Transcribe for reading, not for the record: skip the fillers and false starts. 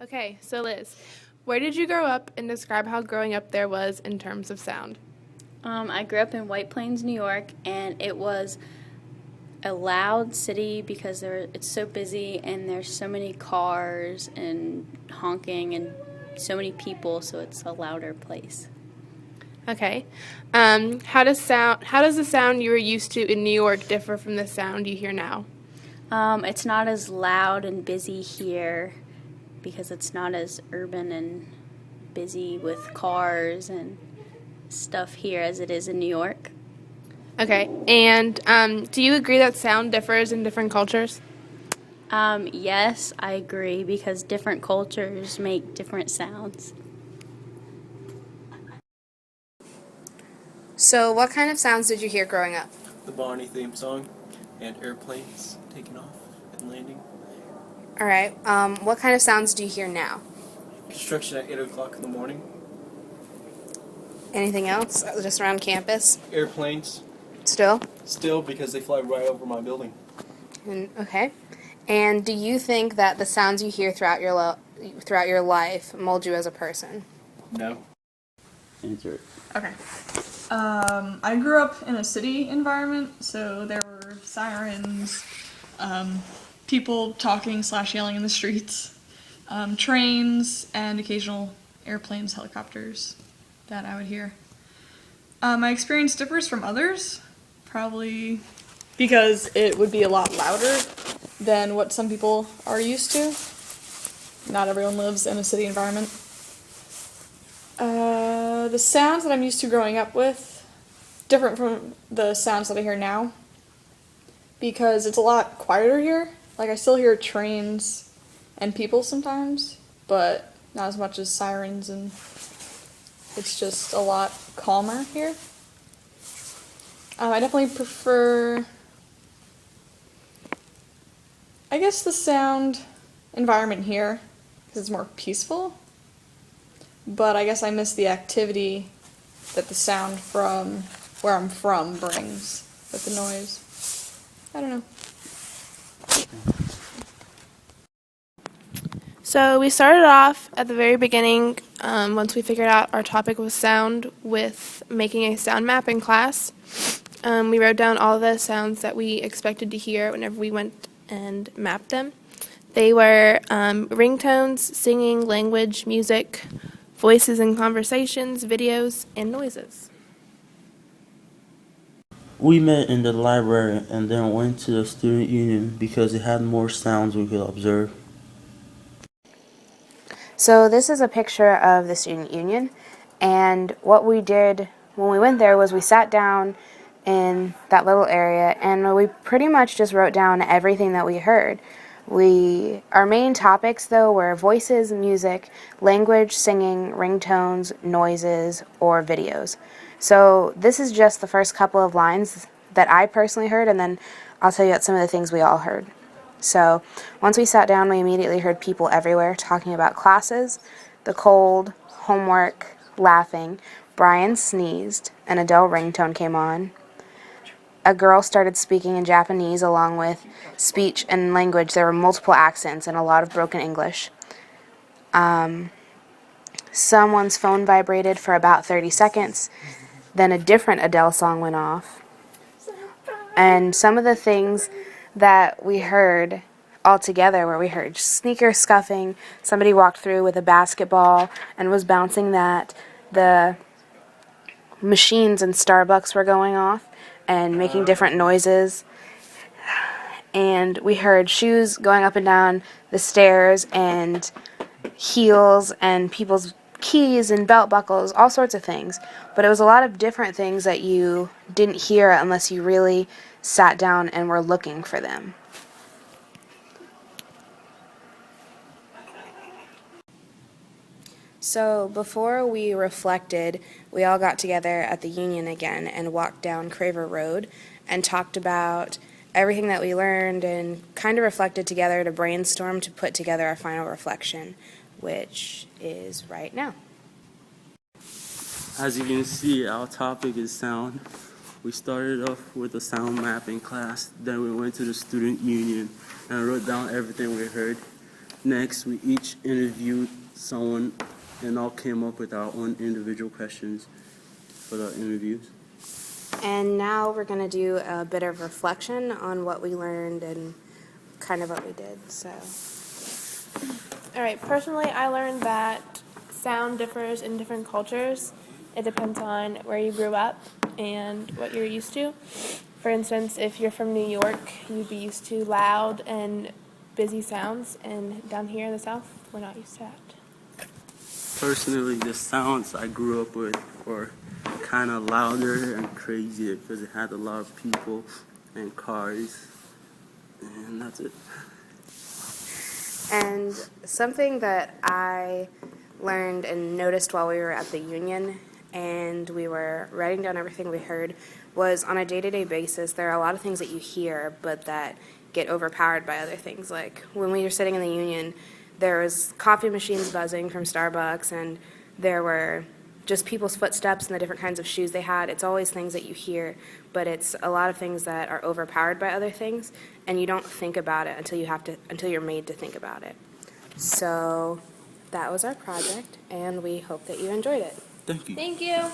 Okay, so Liz, where did you grow up and describe how growing up there was in terms of sound? I grew up in White Plains, New York, and it was a loud city because it's so busy and there's so many cars and honking and so many people, so it's a louder place. Okay. How does the sound you were used to in New York differ from the sound you hear now? It's not as loud and busy here because it's not as urban and busy with cars and stuff here as it is in New York. Okay. And do you agree that sound differs in different cultures? Yes, I agree because different cultures make different sounds. So, what kind of sounds did you hear growing up? The Barney theme song, and airplanes taking off and landing. All right. What kind of sounds do you hear now? Construction at 8 o'clock in the morning. Anything else? Just around campus? Airplanes, Still? still because they fly right over my building. Okay. And do you think that the sounds you hear throughout your life mold you as a person? No. Answer it. Okay. I grew up in a city environment, so there were sirens, people talking / yelling in the streets, trains, and occasional airplanes, helicopters that I would hear. My experience differs from others, probably because it would be a lot louder than what some people are used to. Not everyone lives in a city environment. The sounds that I'm used to growing up with, different from the sounds that I hear now, because it's a lot quieter here. Like, I still hear trains and people sometimes, but not as much as sirens, and it's just a lot calmer here. I definitely prefer, I guess, the sound environment here, because it's more peaceful. But I guess I miss the activity that the sound from where I'm from brings with the noise. I don't know. So we started off at the very beginning, once we figured out our topic was sound, with making a sound map in class. We wrote down all the sounds that we expected to hear whenever we went and mapped them. They were ringtones, singing, language, music, voices in conversations, videos, and noises. We met in the library and then went to the student union because it had more sounds we could observe. So this is a picture of the student union, and what we did when we went there was we sat down in that little area and we pretty much just wrote down everything that we heard. Our main topics, though, were voices, music, language, singing, ringtones, noises, or videos. So this is just the first couple of lines that I personally heard, and then I'll tell you about some of the things we all heard. So once we sat down, we immediately heard people everywhere talking about classes, the cold, homework, laughing. Brian sneezed, an Adele ringtone came on. A girl started speaking in Japanese along with speech and language. There were multiple accents and a lot of broken English. Someone's phone vibrated for about 30 seconds. Then a different Adele song went off. And some of the things that we heard all together were we heard sneaker scuffing. Somebody walked through with a basketball and was bouncing that. The machines in Starbucks were going off and making different noises. And we heard shoes going up and down the stairs and heels and people's keys and belt buckles, all sorts of things. But it was a lot of different things that you didn't hear unless you really sat down and were looking for them. So before we reflected, we all got together at the Union again and walked down Craver Road and talked about everything that we learned and kind of reflected together to brainstorm to put together our final reflection, which is right now. As you can see, our topic is sound. We started off with a sound map in class, then we went to the student union and wrote down everything we heard. Next, we each interviewed someone and all came up with our own individual questions for the interviews. And now we're going to do a bit of reflection on what we learned and kind of what we did. So, All right, personally, I learned that sound differs in different cultures. It depends on where you grew up and what you're used to. For instance, if you're from New York, you'd be used to loud and busy sounds, and down here in the South, we're not used to that. Personally, the sounds I grew up with were kind of louder and crazier because it had a lot of people and cars, and that's it. and something that I learned and noticed while we were at the union and we were writing down everything we heard was on a day-to-day basis, there are a lot of things that you hear, but that get overpowered by other things. Like when we were sitting in the union, there was coffee machines buzzing from Starbucks, and there were just people's footsteps and the different kinds of shoes they had. It's always things that you hear, but it's a lot of things that are overpowered by other things, and you don't think about it until you're made to think about it. So that was our project, and we hope that you enjoyed it. Thank you. Thank you.